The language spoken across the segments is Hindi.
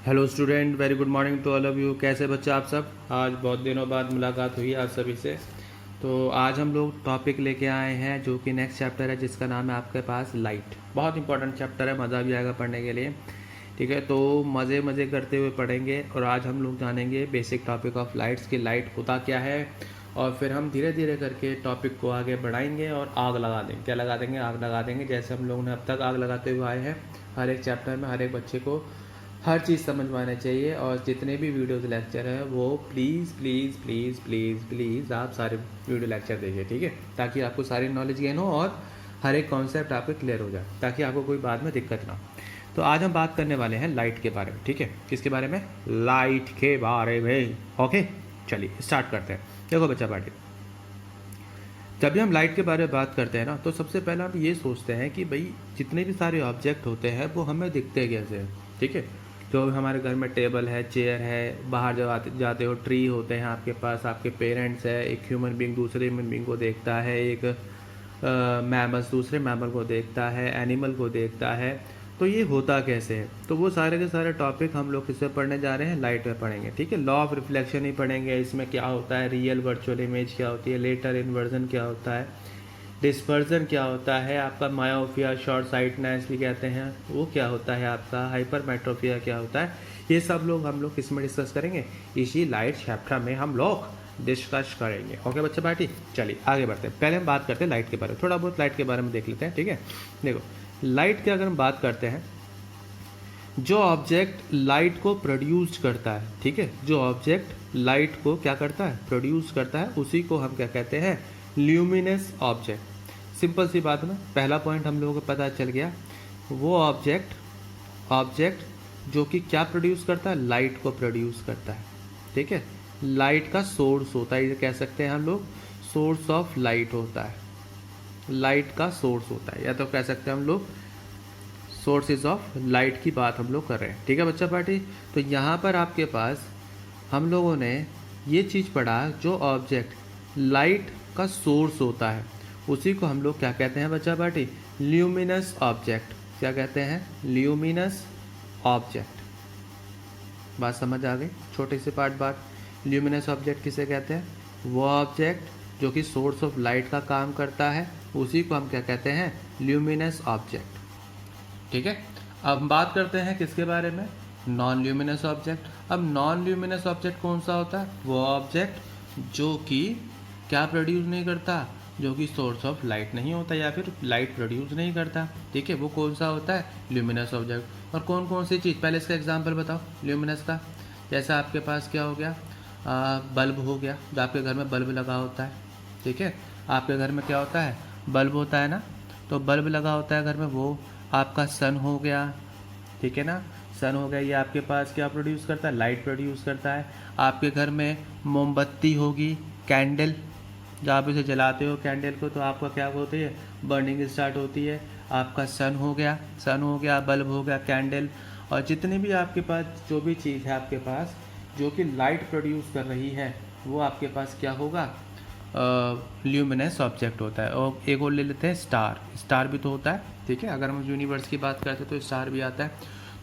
Hello student, very good morning to all of you. कैसे बच्चे आप सब? आज बहुत दिनों बाद मुलाकात हुई आप सभी से। तो आज हम लोग टॉपिक लेके आए हैं जो कि नेक्स्ट चैप्टर है, जिसका नाम है आपके पास लाइट। बहुत इंपॉर्टेंट चैप्टर है, मज़ा भी आएगा पढ़ने के लिए। ठीक है, तो मज़े मज़े करते हुए पढ़ेंगे। और आज हम लोग जानेंगे बेसिक टॉपिक ऑफ लाइट्स की लाइट होता क्या है, और फिर हम धीरे धीरे करके टॉपिक को आगे बढ़ाएंगे और आग लगा देंगे। क्या लगा देंगे? आग लगा देंगे। जैसे हम लोगों ने अब तक आग लगाते हुए आए हैं, हर एक चैप्टर में हर एक बच्चे को हर चीज़ समझ में आना चाहिए। और जितने भी वीडियोस लेक्चर हैं वो please please please please please आप सारे वीडियो लेक्चर देखिए, ठीक है, ताकि आपको सारी नॉलेज गेन हो और हर एक कॉन्सेप्ट आपको क्लियर हो जाए, ताकि आपको कोई बाद में दिक्कत ना हो। तो आज हम बात करने वाले हैं लाइट के बारे में। ठीक है, किसके बारे में? लाइट के बारे में। ओके, चलिए स्टार्ट करते हैं। देखो बच्चा पार्टी, जब भी हम लाइट के बारे में बात करते हैं ना, तो सबसे पहले हम ये सोचते हैं कि भाई जितने भी सारे ऑब्जेक्ट होते हैं वो हमें दिखते कैसे हैं। ठीक है, जो हमारे घर में टेबल है, चेयर है, बाहर जब जाते हो ट्री होते हैं आपके पास, आपके पेरेंट्स है, एक ह्यूमन बीइंग दूसरे ह्यूमन बीइंग को देखता है, एक मैमल्स दूसरे मैमल को देखता है, एनिमल को देखता है। तो ये होता कैसे है? तो वो सारे के सारे टॉपिक हम लोग किससे पढ़ने जा रहे हैं? लाइट में पढ़ेंगे। ठीक है, लॉ ऑफ रिफ्लेक्शन ही पढ़ेंगे। इसमें क्या होता है, रियल वर्चुअल इमेज क्या होती है, लेटर इन्वर्जन क्या होता है, डिस्पर्जन क्या होता है, आपका मायोपिया, शॉर्ट साइटनेस भी कहते हैं, वो क्या होता है, आपका हाइपरमेट्रोपिया क्या होता है। ये सब लोग हम लोग किस में डिस्कस करेंगे? इसी लाइट चैप्टर में हम लोग डिस्कस करेंगे। ओके बच्चे पार्टी, चलिए आगे बढ़ते हैं। पहले हम बात करते हैं लाइट के बारे में, थोड़ा बहुत लाइट के बारे में देख लेते हैं। ठीक है, देखो लाइट की अगर हम बात करते हैं, जो ऑब्जेक्ट लाइट को प्रोड्यूस करता है, ठीक है, जो ऑब्जेक्ट लाइट को क्या करता है? प्रोड्यूस करता है, उसी को हम क्या कहते हैं? Luminous object. सिंपल सी बात में पहला पॉइंट हम लोगों को पता चल गया। वो ऑब्जेक्ट जो कि क्या प्रोड्यूस करता है? लाइट को प्रोड्यूस करता है। ठीक है, लाइट का सोर्स होता है, ये कह सकते हैं हम लोग सोर्स ऑफ लाइट होता है, लाइट का सोर्स होता है, या तो कह सकते हैं हम लोग सोर्सेज ऑफ लाइट की बात हम लोग कर रहे हैं। ठीक है बच्चा पार्टी, तो यहाँ पर आपके पास हम लोगों ने ये चीज़ पढ़ा, जो ऑब्जेक्ट लाइट का सोर्स होता है उसी को हम लोग क्या कहते हैं बच्चा पार्टी? Luminous object. क्या कहते हैं? Luminous object. बात समझ आ गई? छोटी सी बात, ल्यूमिनस ऑब्जेक्ट किसे कहते हैं? वो ऑब्जेक्ट जो कि सोर्स ऑफ लाइट का काम करता है, उसी को हम क्या कहते हैं? Luminous object. ठीक है, अब हम बात करते हैं किसके बारे में? Non luminous object. अब नॉन ल्यूमिनस ऑब्जेक्ट कौन सा होता है? वो ऑब्जेक्ट जो कि क्या प्रोड्यूस नहीं करता, जो कि सोर्स ऑफ लाइट नहीं होता या फिर लाइट प्रोड्यूस नहीं करता। ठीक है, वो कौन सा होता है? Luminous object. और कौन कौन सी चीज़, पहले इसका एग्जांपल बताओ ल्यूमिनस का। जैसे आपके पास क्या हो गया, बल्ब हो गया, जो आपके घर में बल्ब लगा होता है। ठीक है, आपके घर में क्या होता है? बल्ब होता है ना, तो बल्ब लगा होता है घर में, वो आपका सन हो गया। ठीक है ना, सन हो गया, ये आपके पास क्या प्रोड्यूस करता है? लाइट प्रोड्यूस करता है। आपके घर में मोमबत्ती होगी, कैंडल, जब आप इसे जलाते हो कैंडल को, तो आपका क्या होती है? बर्निंग स्टार्ट होती है। आपका सन हो गया, बल्ब हो गया, कैंडल। और जितनी भी आपके पास जो भी चीज़ है आपके पास जो कि लाइट प्रोड्यूस कर रही है, वो आपके पास क्या होगा? ल्यूमिनस ऑब्जेक्ट होता है। और एक और ले लेते हैं, स्टार भी तो होता है। ठीक है, अगर हम यूनिवर्स की बात करते हैं तो स्टार भी आता है।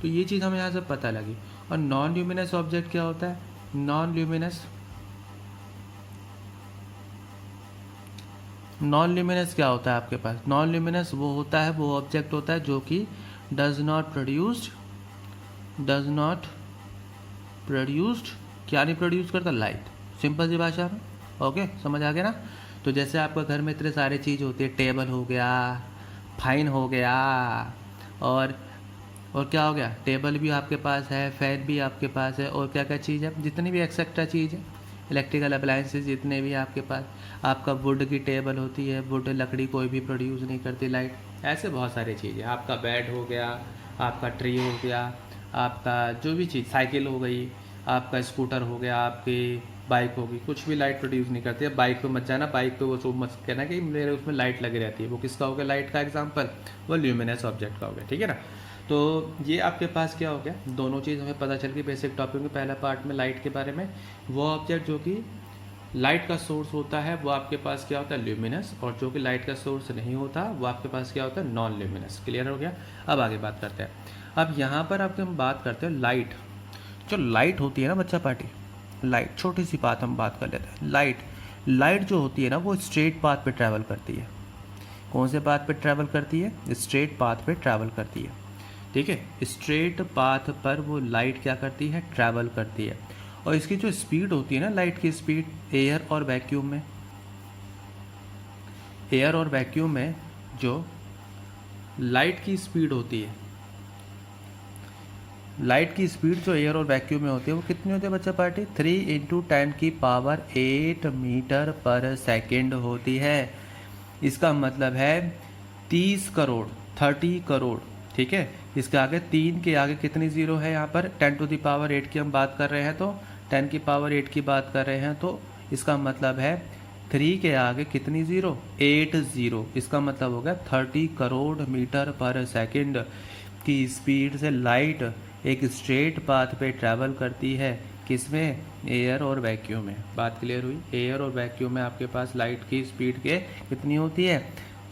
तो ये चीज़ हमें यहाँ से पता लगी। और नॉन ल्यूमिनस ऑब्जेक्ट क्या होता है? नॉन ल्यूमिनस क्या होता है आपके पास? नॉन ल्यूमिनस वो होता है, वो ऑब्जेक्ट होता है जो कि डज नॉट प्रोड्यूस्ड क्या नहीं प्रोड्यूस करता? लाइट। सिंपल सी भाषा में। ओके, समझ आ गया ना? तो जैसे आपका घर में इतने सारे चीज़ होती है, टेबल हो गया, फाइन हो गया, और क्या हो गया? टेबल भी आपके पास है, फैन भी आपके पास है, और क्या क्या चीज़ है, जितनी भी एक्सेट्रा चीज़ है, इलेक्ट्रिकल अप्लायंसेस जितने भी आपके पास। आपका वुड की टेबल होती है, वुड लकड़ी कोई भी प्रोड्यूस नहीं करती लाइट। ऐसे बहुत सारी चीज़ें, आपका बेड हो गया, आपका ट्री हो गया, आपका जो भी चीज़, साइकिल हो गई, आपका स्कूटर हो गया, आपकी बाइक होगी, कुछ भी लाइट प्रोड्यूस नहीं करती है। बाइक पे मत जाना, बाइक पे वो सब मत कहना कि मेरे उसमें लाइट लगी रहती है, वो किसका हो गया लाइट का एग्जाम्पल? वो ल्यूमिनस ऑब्जेक्ट का हो गया। ठीक है ना, तो ये आपके पास क्या हो गया? दोनों चीज़ हमें पता चल गई बेसिक टॉपिक में, पहला पार्ट में लाइट के बारे में। वो ऑब्जेक्ट जो कि लाइट का सोर्स होता है वो आपके पास क्या होता है? ल्यूमिनस। और जो कि लाइट का सोर्स नहीं होता वो आपके पास क्या होता है? Non luminous. क्लियर हो गया? अब आगे बात करते हैं। अब यहाँ पर आपके हम बात करते हैं लाइट। जो लाइट होती है ना बच्चा पार्टी, लाइट, छोटी सी बात हम बात कर लेते हैं। लाइट जो होती है ना वो स्ट्रेट पाथ पे ट्रैवल करती है। कौन से पाथ पे ट्रैवल करती है? स्ट्रेट पाथ पे ट्रैवल करती है। ठीक है, स्ट्रेट पाथ पर वो लाइट क्या करती है? ट्रैवल करती है। और इसकी जो स्पीड होती है ना, लाइट की स्पीड, एयर और वैक्यूम में जो लाइट की स्पीड होती है, लाइट की स्पीड जो एयर और वैक्यूम में होती है वो कितनी होती है बच्चा पार्टी? 3 × 10⁸ मीटर पर सेकेंड होती है। इसका मतलब है 30 करोड़। ठीक है, इसके आगे 3 के आगे कितनी ज़ीरो है यहाँ पर? 10⁸ की हम बात कर रहे हैं तो 10⁸ की बात कर रहे हैं तो इसका मतलब है 3 के आगे कितनी ज़ीरो? 8 ज़ीरो। इसका मतलब हो गया 30 करोड़ मीटर पर सेकेंड की स्पीड से लाइट एक स्ट्रेट पाथ पे ट्रैवल करती है। किसमें? एयर और वैक्यूम में। बात क्लियर हुई? एयर और वैक्यूम में आपके पास लाइट की स्पीड के कितनी होती है?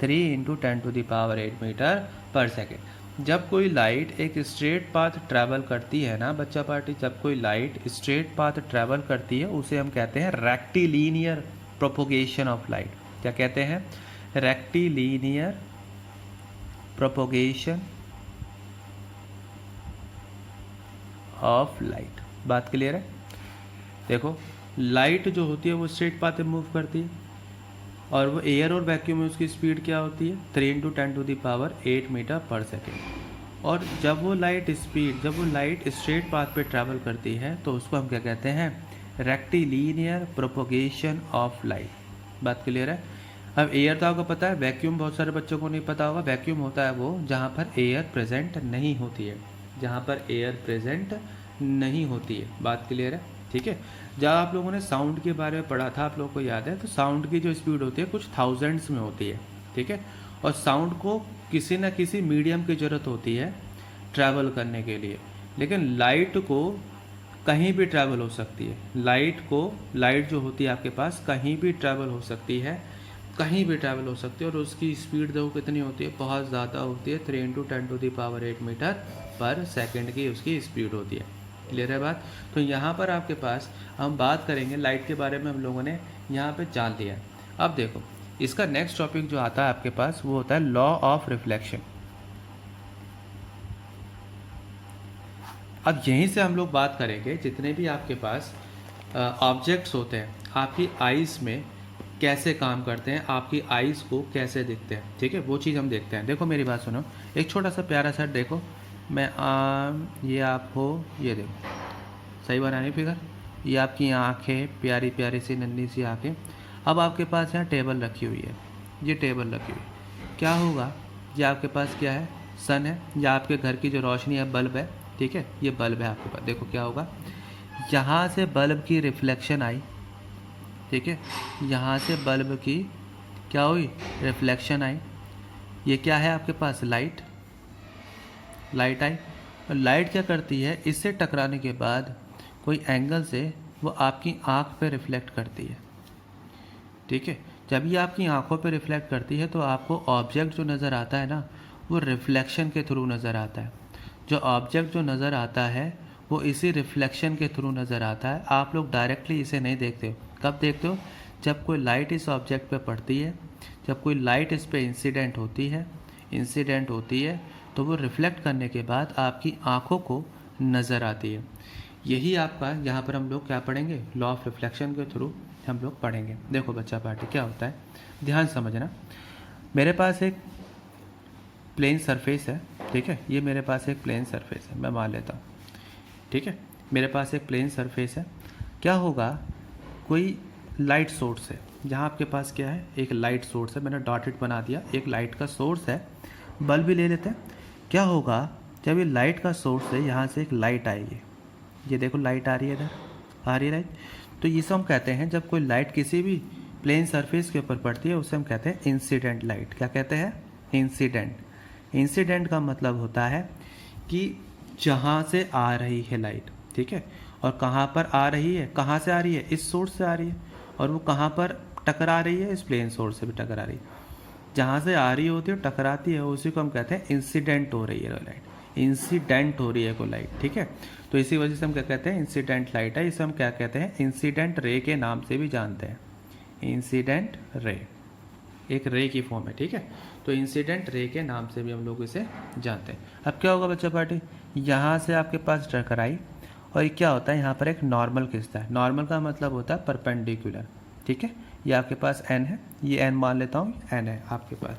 3 × 10⁸ मीटर पर सेकेंड। जब कोई लाइट एक स्ट्रेट पाथ ट्रैवल करती है ना बच्चा पार्टी, जब कोई लाइट स्ट्रेट पाथ ट्रैवल करती है उसे हम कहते हैं रेक्टिलीनियर प्रोपोगेशन ऑफ लाइट। क्या कहते हैं? Rectilinear propagation of light. बात क्लियर है? देखो, लाइट जो होती है वो स्ट्रेट पाथ में मूव करती है और वो एयर और वैक्यूम में उसकी स्पीड क्या होती है? 3 × 10⁸ मीटर पर सेकेंड। और जब वो लाइट स्ट्रेट पाथ पे ट्रैवल करती है तो उसको हम क्या कहते हैं? Rectilinear propagation of light. बात क्लियर है? अब एयर तो आपको पता है, वैक्यूम बहुत सारे बच्चों को नहीं पता होगा। वैक्यूम होता है वो जहाँ पर एयर प्रेजेंट नहीं होती है, जहाँ पर एयर प्रेजेंट नहीं होती है। बात क्लियर है? ठीक है, जब आप लोगों ने साउंड के बारे में पढ़ा था, आप लोगों को याद है, तो साउंड की जो स्पीड होती है कुछ थाउजेंड्स में होती है। ठीक है, और साउंड को किसी न किसी मीडियम की ज़रूरत होती है ट्रैवल करने के लिए। लेकिन लाइट को कहीं भी ट्रैवल हो सकती है। लाइट जो होती है आपके पास कहीं भी ट्रैवल हो सकती है, और उसकी स्पीड देखो कितनी होती है? बहुत ज़्यादा होती है। 3 × 10⁸ मीटर पर सेकेंड की उसकी स्पीड होती है। क्लियर है बात? तो यहाँ पर आपके पास हम बात करेंगे लाइट के बारे में, हम लोगों ने यहाँ पे जान लिया है। अब देखो, इसका नेक्स्ट टॉपिक जो आता है आपके पास वो होता है लॉ ऑफ रिफ्लेक्शन। अब यहीं से हम लोग बात करेंगे जितने भी आपके पास ऑब्जेक्ट्स होते हैं आपकी आइज़ में कैसे काम करते हैं, आपकी आइज़ को कैसे दिखते हैं। ठीक है, वो चीज़ हम देखते हैं। देखो मेरी बात सुनो, एक छोटा सा प्यारा सा देखो, मैं ये आप हो, ये देखो, सही बनानी फिगर, ये आपकी आँखें, प्यारी प्यारी सी नन्ही सी आँखें। अब आपके पास यहाँ टेबल रखी हुई है, ये टेबल रखी हुई, क्या होगा? ये आपके पास क्या है? सन है, या आपके घर की जो रोशनी है बल्ब है। ठीक है, ये बल्ब है आपके पास। देखो क्या होगा, यहाँ से बल्ब की रिफ्लेक्शन आई। ठीक है, यहाँ से बल्ब की क्या हुई? रिफ्लेक्शन आई। ये क्या है आपके पास? लाइट आई। और लाइट क्या करती है? इससे टकराने के बाद कोई एंगल से वो आपकी आँख पे रिफ्लेक्ट करती है। ठीक है, जब ये आपकी आँखों पे रिफ्लेक्ट करती है तो आपको ऑब्जेक्ट जो नज़र आता है ना वो रिफ्लेक्शन के थ्रू नज़र आता है। जो ऑब्जेक्ट जो नज़र आता है वो इसी रिफ्लेक्शन के थ्रू नज़र आता है। आप लोग डायरेक्टली इसे नहीं देखते हो। कब देखते हो? जब कोई लाइट इस ऑब्जेक्ट पे पड़ती है, जब कोई लाइट इस पे इंसिडेंट होती है तो वो रिफ्लेक्ट करने के बाद आपकी आँखों को नज़र आती है। यही आपका यहाँ पर हम लोग क्या पढ़ेंगे? लॉ ऑफ रिफ्लेक्शन के थ्रू हम लोग पढ़ेंगे। देखो बच्चा पार्टी क्या होता है, ध्यान समझना। मेरे पास एक प्लेन सरफेस है। ठीक है, ये मेरे पास एक प्लेन सरफेस है, मैं मान लेता हूँ। ठीक है, मेरे पास एक प्लेन सरफेस है। क्या होगा? कोई लाइट सोर्स है, जहाँ आपके पास क्या है? एक लाइट सोर्स है, मैंने डॉटेड बना दिया, एक लाइट का सोर्स है। बल्ब भी ले लेते हैं। क्या होगा जब ये लाइट का सोर्स है, यहाँ से एक लाइट आएगी, ये देखो लाइट आ रही है, इधर आ रही है लाइट। तो इसे हम कहते हैं, जब कोई लाइट किसी भी प्लेन सरफेस के ऊपर पड़ती है उसे हम कहते हैं इंसिडेंट लाइट। क्या कहते हैं? इंसिडेंट का मतलब होता है कि जहाँ से आ रही है लाइट। ठीक है, और कहाँ पर आ रही है? कहाँ से आ रही है? इस सोर्स से आ रही है। और वो कहाँ पर टकरा रही है? इस प्लेन सोर्स से भी टकरा रही है। जहाँ से आ रही होती है टकराती है, उसी को हम कहते हैं इंसिडेंट हो रही है लाइट। इंसिडेंट हो रही है कोई लाइट, ठीक है। तो इसी वजह से हम क्या कहते हैं, इंसिडेंट लाइट है। इसे हम क्या कहते हैं, इंसिडेंट रे के नाम से भी जानते हैं। इंसिडेंट रे एक रे की फॉर्म है, ठीक है। तो इंसिडेंट रे के नाम से भी हम लोग इसे जानते हैं। अब क्या होगा बच्चा पार्टी, यहाँ से आपके पास टकराई और ये क्या होता है, यहाँ पर एक नॉर्मल खिंचता है। नॉर्मल का मतलब होता है परपेंडिकुलर, ठीक है। ये आपके पास एन है, ये एन मान लेता हूँ, एन है आपके पास।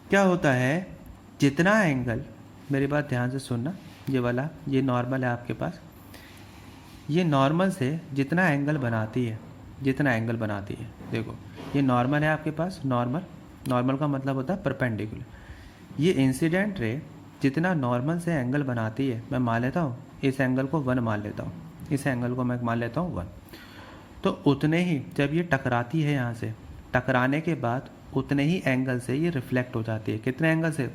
क्या होता है, जितना एंगल, मेरी बात ध्यान से सुनना, ये वाला ये नॉर्मल है आपके पास, ये नॉर्मल से जितना एंगल बनाती है, जितना एंगल बनाती है, देखो ये नॉर्मल है आपके पास, नॉर्मल का मतलब होता है परपेंडिकुलर। ये इंसिडेंट रे जितना नॉर्मल से एंगल बनाती है, मैं मान लेता हूँ इस एंगल को 1 मान लेता हूँ, इस एंगल को मैं मान लेता हूँ 1। तो उतने ही जब ये टकराती है यहाँ से, टकराने के बाद उतने ही एंगल से ये रिफ्लेक्ट हो जाती है। कितने एंगल से,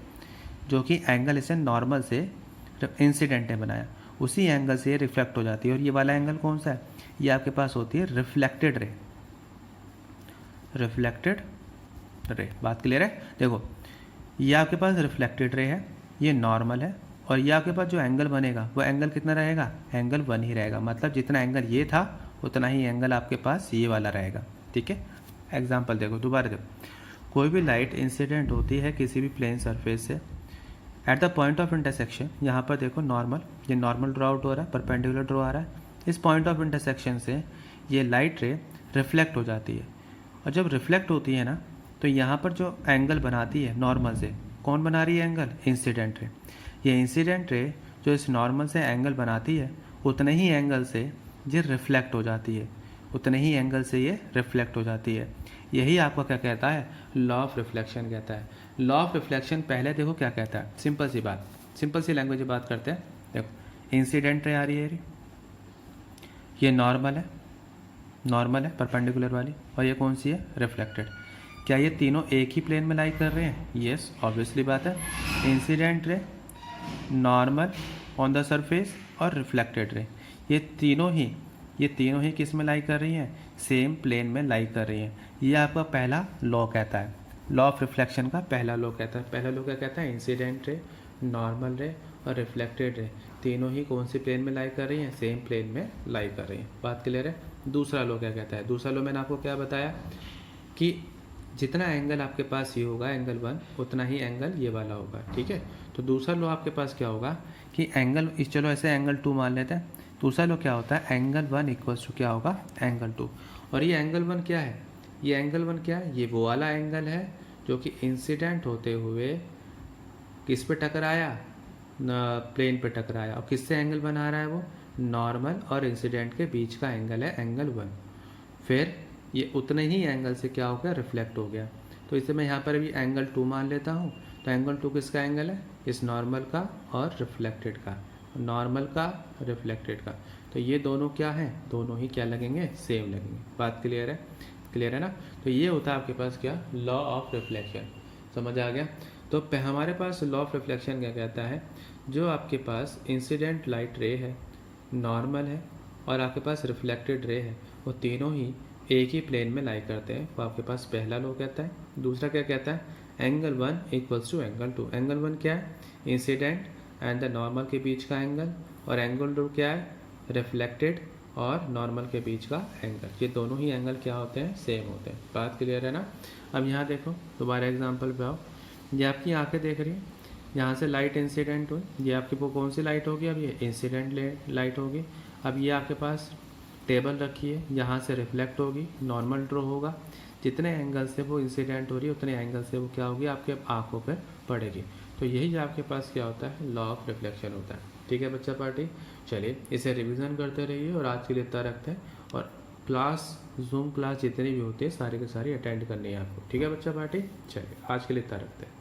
जो कि एंगल इसे नॉर्मल से इंसिडेंट ने बनाया, उसी एंगल से ये रिफ्लेक्ट हो जाती है। और ये वाला एंगल कौन सा है, ये आपके पास होती है रिफ्लेक्टेड रे। रिफ्लेक्टेड रे, बात क्लियर है। देखो ये आपके पास रिफ्लेक्टेड रे है, ये नॉर्मल है, और ये आपके पास जो एंगल बनेगा वो एंगल कितना रहेगा, एंगल 1 ही रहेगा। मतलब जितना एंगल ये था उतना ही एंगल आपके पास ये वाला रहेगा, ठीक है। एग्जाम्पल देखो, दोबारा देखो, कोई भी लाइट इंसिडेंट होती है किसी भी प्लेन सरफेस से at the point of intersection. यहाँ पर देखो नॉर्मल, ये नॉर्मल ड्रॉ आउट हो रहा है, परपेंडिकुलर ड्रॉ आ रहा है। इस पॉइंट ऑफ इंटरसेक्शन से ये लाइट रे रिफ्लेक्ट हो जाती है, और जब रिफ्लेक्ट होती है ना, तो यहाँ पर जो एंगल बनाती है नॉर्मल से, कौन बना रही है एंगल, इंसिडेंट रे। ये इंसिडेंट रे जो इस नॉर्मल से एंगल बनाती है, उतने ही एंगल से ये रिफ्लेक्ट हो जाती है, उतने ही एंगल से ये रिफ्लेक्ट हो जाती है। यही आपको क्या कहता है, लॉ ऑफ रिफ्लेक्शन कहता है। लॉ ऑफ रिफ्लेक्शन पहले देखो क्या कहता है, सिंपल सी बात, सिंपल सी लैंग्वेज में बात करते हैं। देखो इंसिडेंट रे आ रही है, ये नॉर्मल है परपेंडिकुलर वाली, और ये कौन सी है, रिफ्लेक्टेड। क्या ये तीनों एक ही प्लेन में लाई कर रहे हैं, यस ऑब्वियसली बात है। Incident ray, normal on the surface और रिफ्लेक्टेड रे, ये तीनों ही किस में लाई कर रही हैं, सेम प्लेन में लाई कर रही हैं। ये आपका पहला लॉ कहता है, लॉ ऑफ रिफ्लेक्शन का पहला लॉ कहता है। पहला लॉ क्या कहता है, इंसिडेंट रे, नॉर्मल रे और रिफ्लेक्टेड रे तीनों ही कौन सी प्लेन में लाई कर रही हैं, सेम प्लेन में लाई कर रही हैं। बात क्लियर है। दूसरा लॉ क्या कहता है, दूसरा लॉ मैंने आपको क्या बताया कि जितना एंगल आपके पास ये होगा एंगल 1, उतना ही एंगल ये वाला होगा, ठीक है। तो दूसरा लॉ आपके पास क्या होगा कि एंगल, चलो ऐसे एंगल 2 मान लेते हैं। दूसरा लॉ क्या होता है, एंगल 1 इक्वल्स टू क्या होगा, एंगल 2। और ये एंगल 1 क्या है, ये एंगल 1 क्या है, ये वो वाला एंगल है जो कि इंसिडेंट होते हुए किस पे टकराया, प्लेन पे टकराया, और किससे एंगल बना रहा है वो, नॉर्मल और इंसिडेंट के बीच का एंगल है एंगल 1। फिर ये उतने ही एंगल से क्या हो गया, रिफ्लेक्ट हो गया। तो इसे मैं यहाँ पर भी एंगल 2 मान लेता हूँ। तो एंगल 2 किसका एंगल है, इस नॉर्मल का और रिफ्लेक्टेड का, नॉर्मल का रिफ्लेक्टेड का। तो ये दोनों क्या हैं, दोनों ही क्या लगेंगे, सेम लगेंगे। बात क्लियर है, क्लियर है ना। तो ये होता है आपके पास क्या, लॉ ऑफ रिफ्लेक्शन। समझ आ गया। तो हमारे पास लॉ ऑफ रिफ्लेक्शन क्या कहता है, जो आपके पास इंसिडेंट लाइट रे है, नॉर्मल है और आपके पास रिफ्लेक्टेड रे है, वो तीनों ही एक ही प्लेन में लाई करते हैं। वो आपके पास पहला लॉ कहता है। दूसरा क्या कहता है, angle 1 equals to angle 2। Angle 1 क्या है, इंसिडेंट एंड द नॉर्मल के बीच का एंगल, और एंगल 2 क्या है, रिफ्लेक्टेड और नॉर्मल के बीच का एंगल। ये दोनों ही एंगल क्या होते हैं, सेम होते हैं। बात क्लियर है ना। अब यहाँ देखो, दोबारा एग्जांपल पे आओ। ये आपकी आंखें देख रही हैं, यहाँ से लाइट इंसिडेंट हुई, ये आपकी वो कौन सी लाइट होगी, अब ये इंसिडेंट लाइट होगी। अब ये आपके पास टेबल रखी है, यहाँ से रिफ्लेक्ट होगी, नॉर्मल ड्रॉ होगा। जितने एंगल से वो इंसिडेंट हो रही है उतने एंगल से वो क्या होगी, आपके आंखों पर पड़ेगी। तो यही आपके पास क्या होता है, लॉ ऑफ रिफ्लेक्शन होता है। ठीक है बच्चा पार्टी, चलिए इसे रिवीजन करते रहिए और आज के लिए इतना रखते हैं। और क्लास, जूम क्लास जितनी भी होती है सारी की सारी अटेंड करनी है आपको। ठीक है बच्चा पार्टी, चलिए आज के लिए इतना रखते हैं।